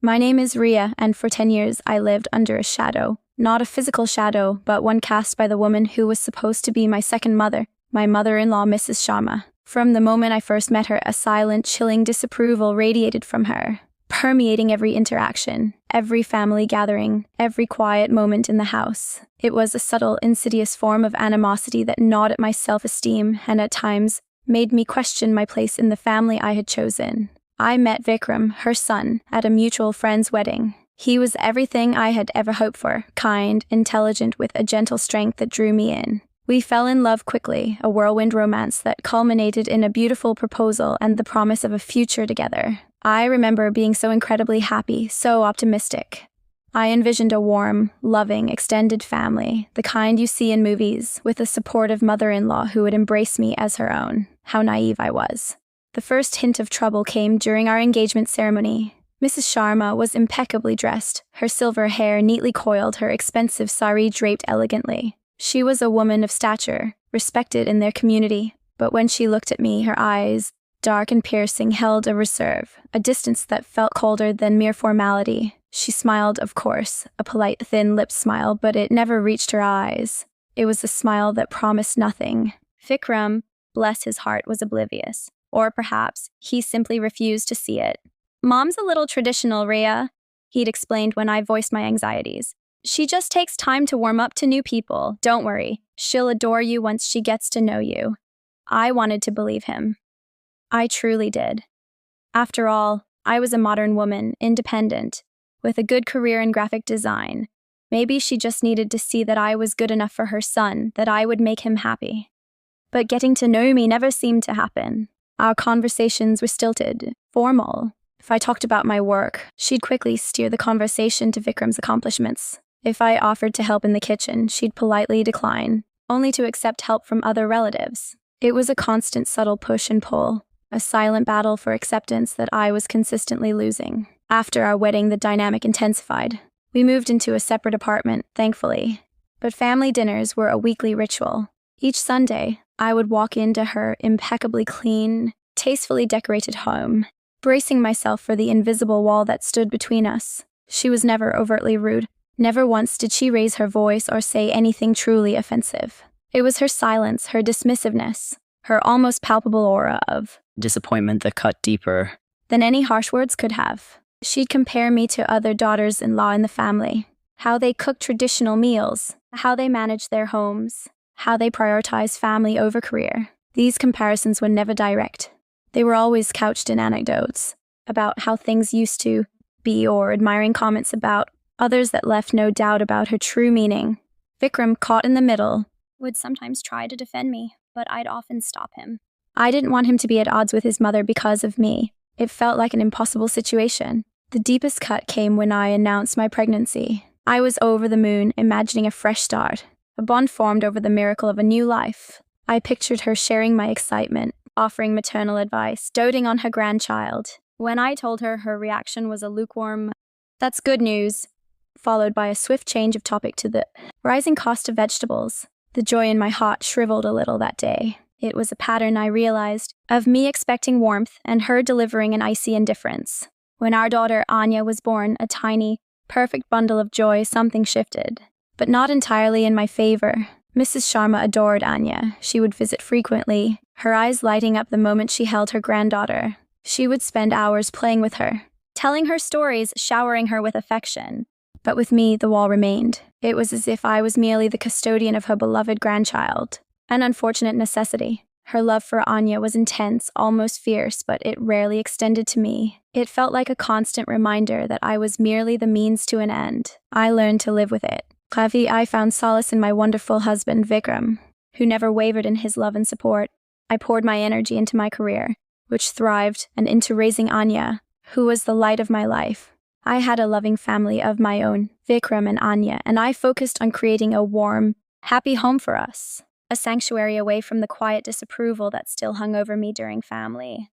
My name is Ria, and for 10 years I lived under a shadow. Not a physical shadow, but one cast by the woman who was supposed to be my second mother, my mother-in-law, Mrs. Sharma. From the moment I first met her, a silent, chilling disapproval radiated from her, permeating every interaction, every family gathering, every quiet moment in the house. It was a subtle, insidious form of animosity that gnawed at my self-esteem and at times made me question my place in the family I had chosen. I met Vikram, her son, at a mutual friend's wedding. He was everything I had ever hoped for, kind, intelligent, with a gentle strength that drew me in. We fell in love quickly, a whirlwind romance that culminated in a beautiful proposal and the promise of a future together. I remember being so incredibly happy, so optimistic. I envisioned a warm, loving, extended family, the kind you see in movies, with a supportive mother-in-law who would embrace me as her own. How naive I was. The first hint of trouble came during our engagement ceremony. Mrs. Sharma was impeccably dressed, her silver hair neatly coiled, her expensive sari draped elegantly. She was a woman of stature, respected in their community, but when she looked at me, her eyes, dark and piercing, held a reserve, a distance that felt colder than mere formality. She smiled, of course, a polite, thin-lipped smile, but it never reached her eyes. It was a smile that promised nothing. Vikram, bless his heart, was oblivious. Or perhaps he simply refused to see it. "Mom's a little traditional, Rhea," he'd explained when I voiced my anxieties. "She just takes time to warm up to new people. Don't worry, she'll adore you once she gets to know you." I wanted to believe him. I truly did. After all, I was a modern woman, independent, with a good career in graphic design. Maybe she just needed to see that I was good enough for her son, that I would make him happy. But getting to know me never seemed to happen. Our conversations were stilted, formal. If I talked about my work, she'd quickly steer the conversation to Vikram's accomplishments. If I offered to help in the kitchen, she'd politely decline, only to accept help from other relatives. It was a constant subtle push and pull, a silent battle for acceptance that I was consistently losing. After our wedding, the dynamic intensified. We moved into a separate apartment, thankfully. But family dinners were a weekly ritual. Each Sunday, I would walk into her impeccably clean, tastefully decorated home, bracing myself for the invisible wall that stood between us. She was never overtly rude. Never once did she raise her voice or say anything truly offensive. It was her silence, her dismissiveness, her almost palpable aura of disappointment that cut deeper than any harsh words could have. She'd compare me to other daughters-in-law in the family, how they cooked traditional meals, how they managed their homes, how they prioritized family over career. These comparisons were never direct. They were always couched in anecdotes about how things used to be, or admiring comments about others that left no doubt about her true meaning. Vikram, caught in the middle, would sometimes try to defend me, but I'd often stop him. I didn't want him to be at odds with his mother because of me. It felt like an impossible situation. The deepest cut came when I announced my pregnancy. I was over the moon, imagining a fresh start. A bond formed over the miracle of a new life. I pictured her sharing my excitement, offering maternal advice, doting on her grandchild. When I told her, her reaction was a lukewarm, "That's good news," followed by a swift change of topic to the rising cost of vegetables. The joy in my heart shriveled a little that day. It was a pattern, I realized, of me expecting warmth and her delivering an icy indifference. When our daughter Anya was born, a tiny, perfect bundle of joy, something shifted. But not entirely in my favor. Mrs. Sharma adored Anya. She would visit frequently, her eyes lighting up the moment she held her granddaughter. She would spend hours playing with her, telling her stories, showering her with affection. But with me, the wall remained. It was as if I was merely the custodian of her beloved grandchild. An unfortunate necessity. Her love for Anya was intense, almost fierce, but it rarely extended to me. It felt like a constant reminder that I was merely the means to an end. I learned to live with it. I found solace in my wonderful husband, Vikram, who never wavered in his love and support. I poured my energy into my career, which thrived, and into raising Anya, who was the light of my life. I had a loving family of my own, Vikram and Anya, and I focused on creating a warm, happy home for us, a sanctuary away from the quiet disapproval that still hung over me during family.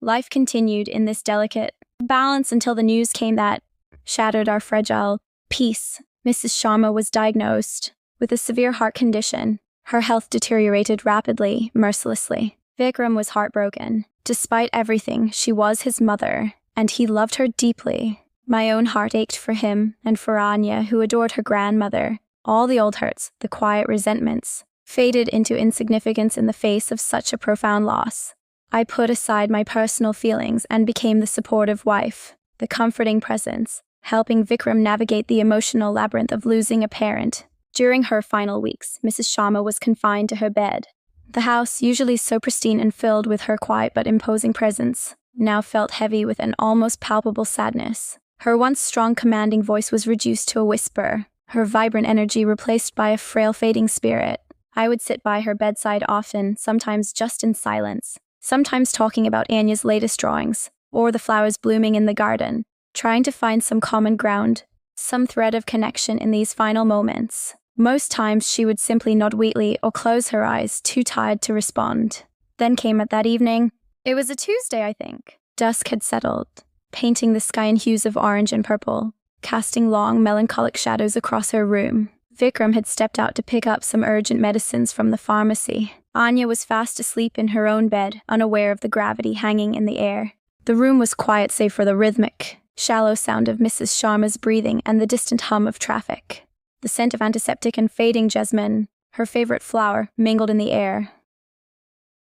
Life continued in this delicate balance until the news came that shattered our fragile peace. Mrs. Sharma was diagnosed with a severe heart condition. Her health deteriorated rapidly, mercilessly. Vikram was heartbroken. Despite everything, she was his mother, and he loved her deeply. My own heart ached for him and for Anya, who adored her grandmother. All the old hurts, the quiet resentments, faded into insignificance in the face of such a profound loss. I put aside my personal feelings and became the supportive wife, the comforting presence, helping Vikram navigate the emotional labyrinth of losing a parent. During her final weeks, Mrs. Sharma was confined to her bed. The house, usually so pristine and filled with her quiet but imposing presence, now felt heavy with an almost palpable sadness. Her once strong, commanding voice was reduced to a whisper, her vibrant energy replaced by a frail, fading spirit. I would sit by her bedside often, sometimes just in silence, sometimes talking about Anya's latest drawings, or the flowers blooming in the garden, trying to find some common ground, some thread of connection in these final moments. Most times she would simply nod weakly or close her eyes, too tired to respond. Then came that evening. It was a Tuesday, I think. Dusk had settled, painting the sky in hues of orange and purple, casting long, melancholic shadows across her room. Vikram had stepped out to pick up some urgent medicines from the pharmacy. Anya was fast asleep in her own bed, unaware of the gravity hanging in the air. The room was quiet save for the rhythmic, shallow sound of Mrs. Sharma's breathing and the distant hum of traffic. The scent of antiseptic and fading jasmine, her favorite flower, mingled in the air.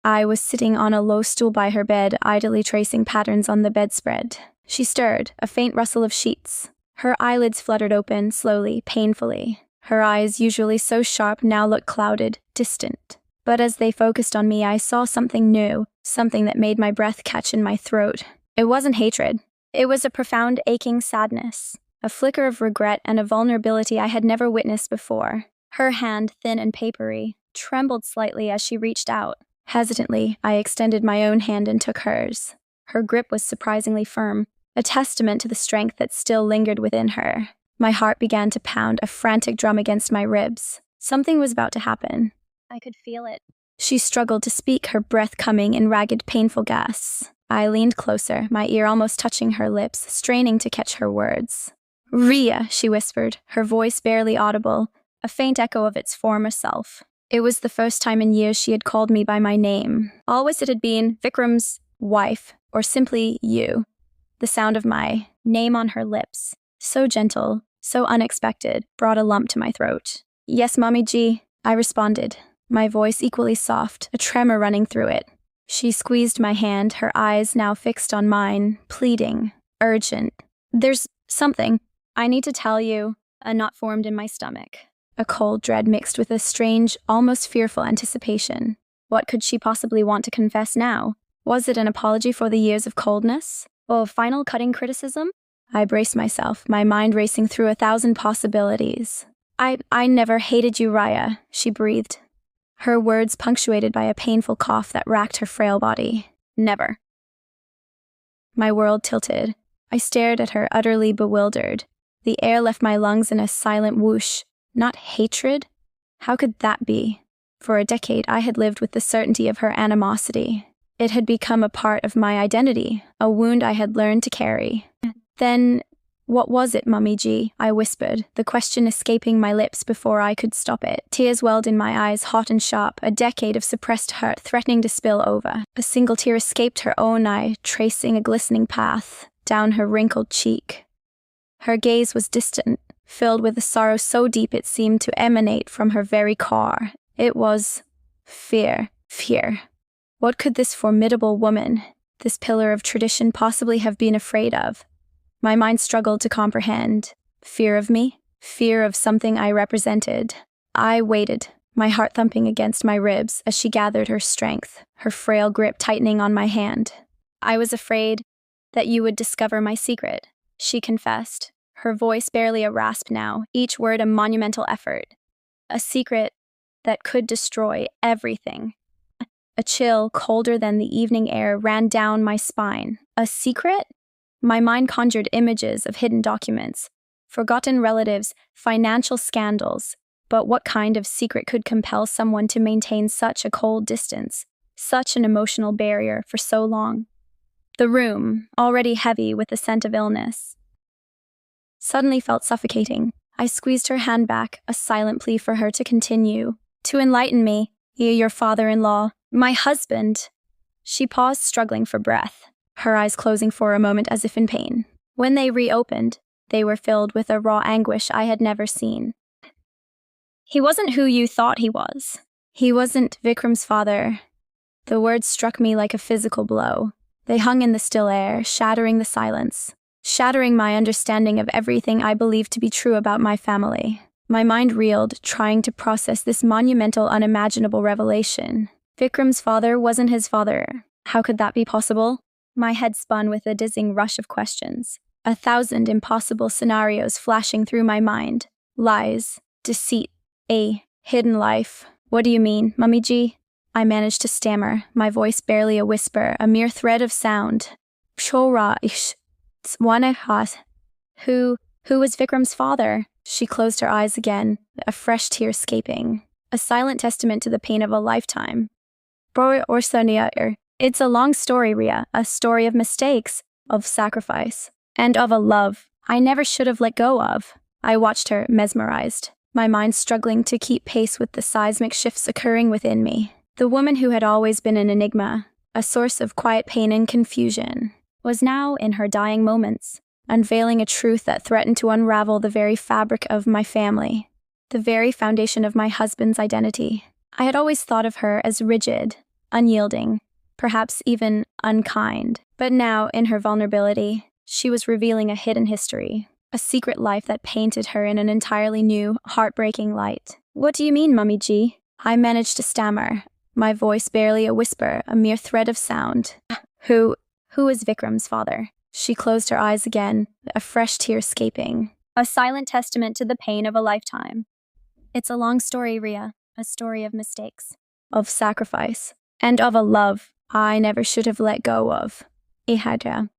I was sitting on a low stool by her bed, idly tracing patterns on the bedspread. She stirred, a faint rustle of sheets. Her eyelids fluttered open, slowly, painfully. Her eyes, usually so sharp, now looked clouded, distant. But as they focused on me, I saw something new, something that made my breath catch in my throat. It wasn't hatred. It was a profound, aching sadness, a flicker of regret and a vulnerability I had never witnessed before. Her hand, thin and papery, trembled slightly as she reached out. Hesitantly, I extended my own hand and took hers. Her grip was surprisingly firm, a testament to the strength that still lingered within her. My heart began to pound, a frantic drum against my ribs. Something was about to happen. I could feel it. She struggled to speak, her breath coming in ragged, painful gasps. I leaned closer, my ear almost touching her lips, straining to catch her words. "Ria," she whispered, her voice barely audible, a faint echo of its former self. It was the first time in years she had called me by my name. Always it had been Vikram's wife, or simply you. The sound of my name on her lips, so gentle, so unexpected, brought a lump to my throat. "Yes, Mommy G," I responded, my voice equally soft, a tremor running through it. She squeezed my hand, her eyes now fixed on mine, pleading, urgent. "There's something I need to tell you." A knot formed in my stomach, a cold dread mixed with a strange, almost fearful anticipation. What could she possibly want to confess now? Was it an apology for the years of coldness? Or final cutting criticism? I braced myself, my mind racing through 1,000 possibilities. I never hated you, Raya," she breathed, her words punctuated by a painful cough that racked her frail body. "Never." My world tilted. I stared at her, utterly bewildered. The air left my lungs in a silent whoosh. Not hatred? How could that be? For a decade, I had lived with the certainty of her animosity. It had become a part of my identity, a wound I had learned to carry. "Then, what was it, Mummy G?" I whispered, the question escaping my lips before I could stop it. Tears welled in my eyes, hot and sharp, a decade of suppressed hurt threatening to spill over. A single tear escaped her own eye, tracing a glistening path down her wrinkled cheek. Her gaze was distant, filled with a sorrow so deep it seemed to emanate from her very core. It was fear. Fear. What could this formidable woman, this pillar of tradition, possibly have been afraid of? My mind struggled to comprehend. Fear of me? Fear of something I represented. I waited, my heart thumping against my ribs as she gathered her strength, her frail grip tightening on my hand. "I was afraid that you would discover my secret," she confessed, her voice barely a rasp now, each word a monumental effort. "A secret that could destroy everything." A chill, colder than the evening air, ran down my spine. A secret? My mind conjured images of hidden documents, forgotten relatives, financial scandals. But what kind of secret could compel someone to maintain such a cold distance, such an emotional barrier for so long? The room, already heavy with the scent of illness, suddenly felt suffocating. I squeezed her hand back, a silent plea for her to continue. "To enlighten me, your father-in-law, my husband." She paused, struggling for breath, her eyes closing for a moment as if in pain. When they reopened, they were filled with a raw anguish I had never seen. He wasn't who you thought he was. He wasn't Vikram's father. The words struck me like a physical blow. They hung in the still air, shattering the silence, shattering my understanding of everything I believed to be true about my family. My mind reeled, trying to process this monumental, unimaginable revelation. Vikram's father wasn't his father. How could that be possible? My head spun with a dizzying rush of questions. 1,000 impossible scenarios flashing through my mind. Lies, deceit, a hidden life. What do you mean, Mummy G? I managed to stammer, my voice barely a whisper, a mere thread of sound. Who was Vikram's father? She closed her eyes again, a fresh tear escaping. A silent testament to the pain of a lifetime. It's a long story, Ria, a story of mistakes, of sacrifice, and of a love I never should have let go of. I watched her, mesmerized, my mind struggling to keep pace with the seismic shifts occurring within me. The woman who had always been an enigma, a source of quiet pain and confusion, was now, in her dying moments, unveiling a truth that threatened to unravel the very fabric of my family, the very foundation of my husband's identity. I had always thought of her as rigid, unyielding, perhaps even unkind. But now, in her vulnerability, she was revealing a hidden history, a secret life that painted her in an entirely new, heartbreaking light. What do you mean, Mummy G? I managed to stammer, my voice barely a whisper, a mere thread of sound. Who is Vikram's father? She closed her eyes again, a fresh tear escaping. A silent testament to the pain of a lifetime. It's a long story, Ria, a story of mistakes, of sacrifice, and of a love I never should have let go of. Ihadra.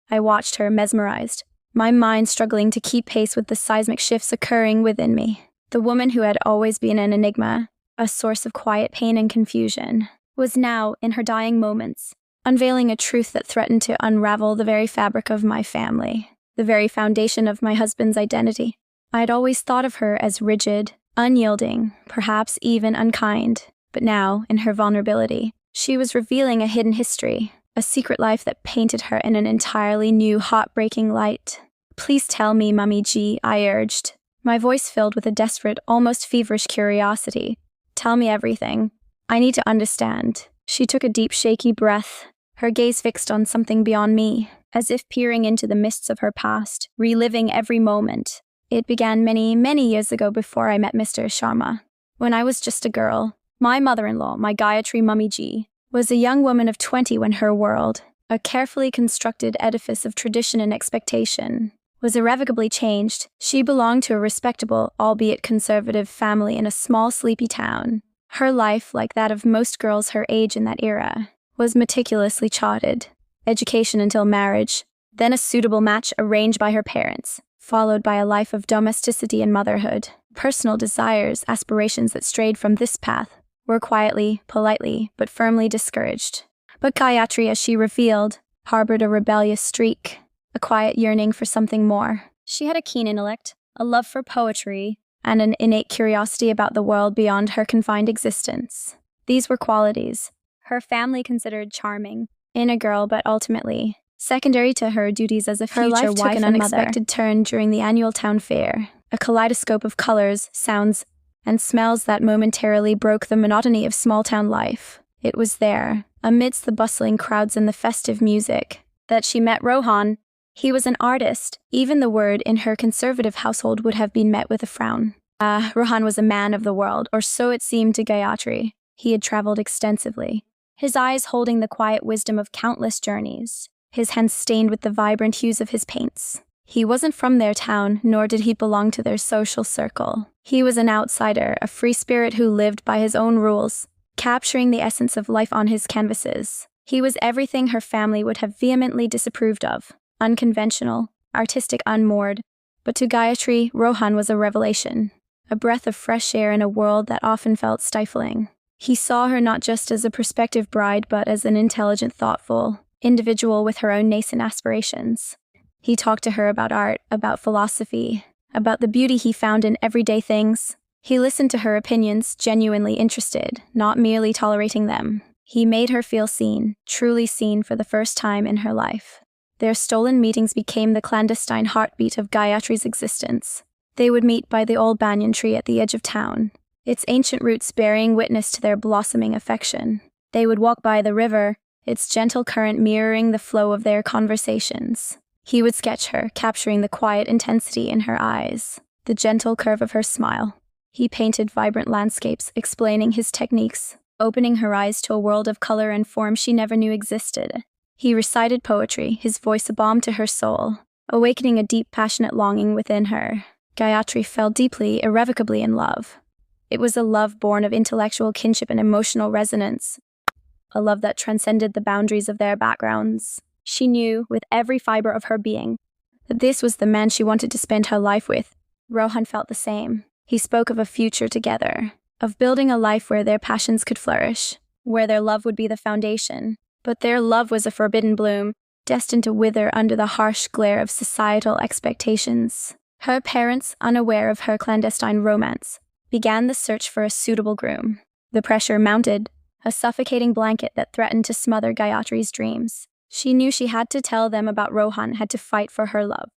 I watched her, mesmerized, my mind struggling to keep pace with the seismic shifts occurring within me. The woman who had always been an enigma, a source of quiet pain and confusion, was now, in her dying moments, unveiling a truth that threatened to unravel the very fabric of my family, the very foundation of my husband's identity. I had always thought of her as rigid, unyielding, perhaps even unkind, but now, in her vulnerability, she was revealing a hidden history, a secret life that painted her in an entirely new, heartbreaking light. Please tell me, Mummy G, I urged, my voice filled with a desperate, almost feverish curiosity. Tell me everything. I need to understand. She took a deep, shaky breath, her gaze fixed on something beyond me, as if peering into the mists of her past, reliving every moment. It began many, many years ago before I met Mr. Sharma. When I was just a girl, my mother-in-law, my Gayatri Mummy G, was a young woman of 20 when her world, a carefully constructed edifice of tradition and expectation, was irrevocably changed. She belonged to a respectable, albeit conservative, family in a small, sleepy town. Her life, like that of most girls her age in that era, was meticulously charted. Education until marriage, then a suitable match arranged by her parents, followed by a life of domesticity and motherhood. Personal desires, aspirations that strayed from this path, were quietly, politely, but firmly discouraged. But Gayatri, as she revealed, harbored a rebellious streak, a quiet yearning for something more. She had a keen intellect, a love for poetry, and an innate curiosity about the world beyond her confined existence. These were qualities her family considered charming in a girl, but ultimately secondary to her duties as a future wife and mother. Her life took an unexpected turn during the annual town fair, a kaleidoscope of colors, sounds, and smells that momentarily broke the monotony of small-town life. It was there, amidst the bustling crowds and the festive music, that she met Rohan. He was an artist. Even the word in her conservative household would have been met with a frown. Rohan was a man of the world, or so it seemed to Gayatri. He had traveled extensively, his eyes holding the quiet wisdom of countless journeys, his hands stained with the vibrant hues of his paints. He wasn't from their town, nor did he belong to their social circle. He was an outsider, a free spirit who lived by his own rules, capturing the essence of life on his canvases. He was everything her family would have vehemently disapproved of. Unconventional, artistic, unmoored, but to Gayatri, Rohan was a revelation, a breath of fresh air in a world that often felt stifling. He saw her not just as a prospective bride, but as an intelligent, thoughtful individual with her own nascent aspirations. He talked to her about art, about philosophy, about the beauty he found in everyday things. He listened to her opinions, genuinely interested, not merely tolerating them. He made her feel seen, truly seen for the first time in her life. Their stolen meetings became the clandestine heartbeat of Gayatri's existence. They would meet by the old banyan tree at the edge of town, its ancient roots bearing witness to their blossoming affection. They would walk by the river, its gentle current mirroring the flow of their conversations. He would sketch her, capturing the quiet intensity in her eyes, the gentle curve of her smile. He painted vibrant landscapes, explaining his techniques, opening her eyes to a world of color and form she never knew existed. He recited poetry, his voice a balm to her soul, awakening a deep, passionate longing within her. Gayatri fell deeply, irrevocably in love. It was a love born of intellectual kinship and emotional resonance, a love that transcended the boundaries of their backgrounds. She knew, with every fiber of her being, that this was the man she wanted to spend her life with. Rohan felt the same. He spoke of a future together, of building a life where their passions could flourish, where their love would be the foundation. But their love was a forbidden bloom, destined to wither under the harsh glare of societal expectations. Her parents, unaware of her clandestine romance, began the search for a suitable groom. The pressure mounted, a suffocating blanket that threatened to smother Gayatri's dreams. She knew she had to tell them about Rohan, had to fight for her love.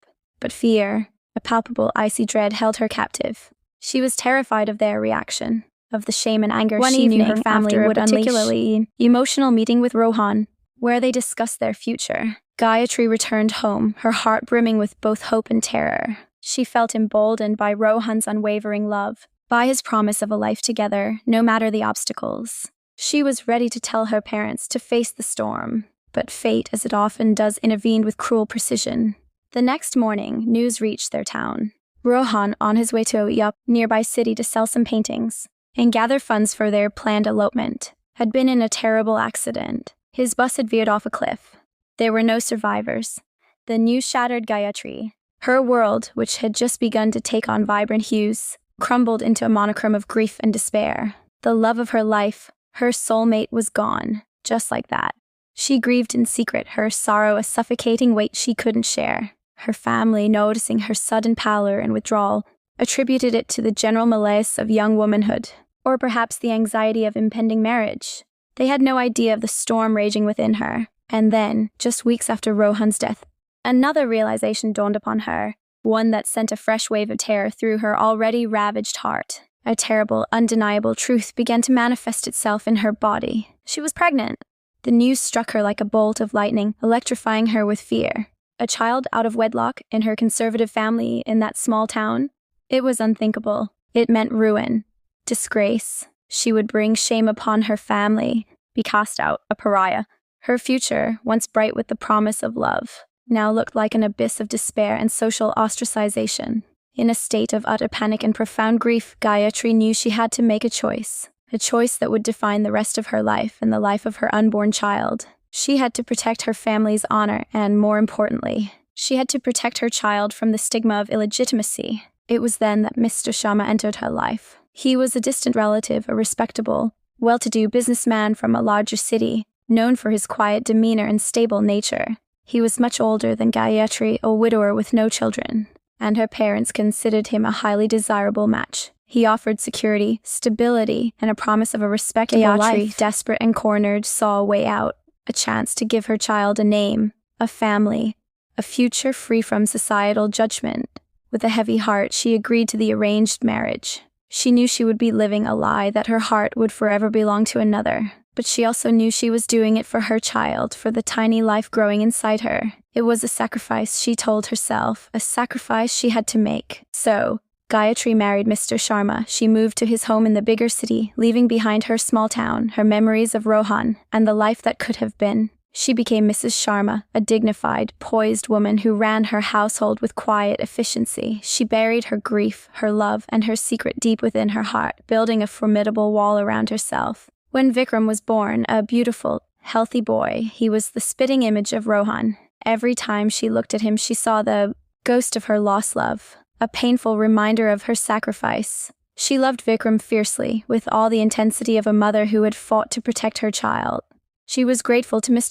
But fear, a palpable icy dread, held her captive. She was terrified of their reaction, of the shame and anger she knew her family would unleash. One particularly emotional meeting with Rohan, where they discussed their future. Gayatri returned home, her heart brimming with both hope and terror. She felt emboldened by Rohan's unwavering love, by his promise of a life together, no matter the obstacles. She was ready to tell her parents, to face the storm. But fate, as it often does, intervened with cruel precision. The next morning, news reached their town. Rohan, on his way to a nearby city to sell some paintings and gather funds for their planned elopement, had been in a terrible accident. His bus had veered off a cliff. There were no survivors. The news shattered Gayatri. Her world, which had just begun to take on vibrant hues, crumbled into a monochrome of grief and despair. The love of her life, her soulmate, was gone, just like that. She grieved in secret, her sorrow a suffocating weight she couldn't share. Her family, noticing her sudden pallor and withdrawal, attributed it to the general malaise of young womanhood, or perhaps the anxiety of impending marriage. They had no idea of the storm raging within her. And then, just weeks after Rohan's death, another realization dawned upon her, one that sent a fresh wave of terror through her already ravaged heart. A terrible, undeniable truth began to manifest itself in her body. She was pregnant. The news struck her like a bolt of lightning, electrifying her with fear. A child out of wedlock in her conservative family in that small town? It was unthinkable. It meant ruin, disgrace. She would bring shame upon her family, be cast out, a pariah. Her future, once bright with the promise of love, now looked like an abyss of despair and social ostracization. In a state of utter panic and profound grief, Gayatri knew she had to make a choice that would define the rest of her life and the life of her unborn child. She had to protect her family's honor and, more importantly, she had to protect her child from the stigma of illegitimacy. It was then that Mr. Sharma entered her life. He was a distant relative, a respectable, well-to-do businessman from a larger city, known for his quiet demeanor and stable nature. He was much older than Gayatri, a widower with no children, and her parents considered him a highly desirable match. He offered security, stability, and a promise of a respectable life. Desperate and cornered, saw a way out, a chance to give her child a name, a family, a future free from societal judgment. With a heavy heart, she agreed to the arranged marriage. She knew she would be living a lie, that her heart would forever belong to another. But she also knew she was doing it for her child, for the tiny life growing inside her. It was a sacrifice, she told herself, a sacrifice she had to make. So, Gayatri married Mr. Sharma. She moved to his home in the bigger city, leaving behind her small town, her memories of Rohan, and the life that could have been. She became Mrs. Sharma, a dignified, poised woman who ran her household with quiet efficiency. She buried her grief, her love, and her secret deep within her heart, building a formidable wall around herself. When Vikram was born, a beautiful, healthy boy, he was the spitting image of Rohan. Every time she looked at him, she saw the ghost of her lost love, a painful reminder of her sacrifice. She loved Vikram fiercely, with all the intensity of a mother who had fought to protect her child. She was grateful to Mr.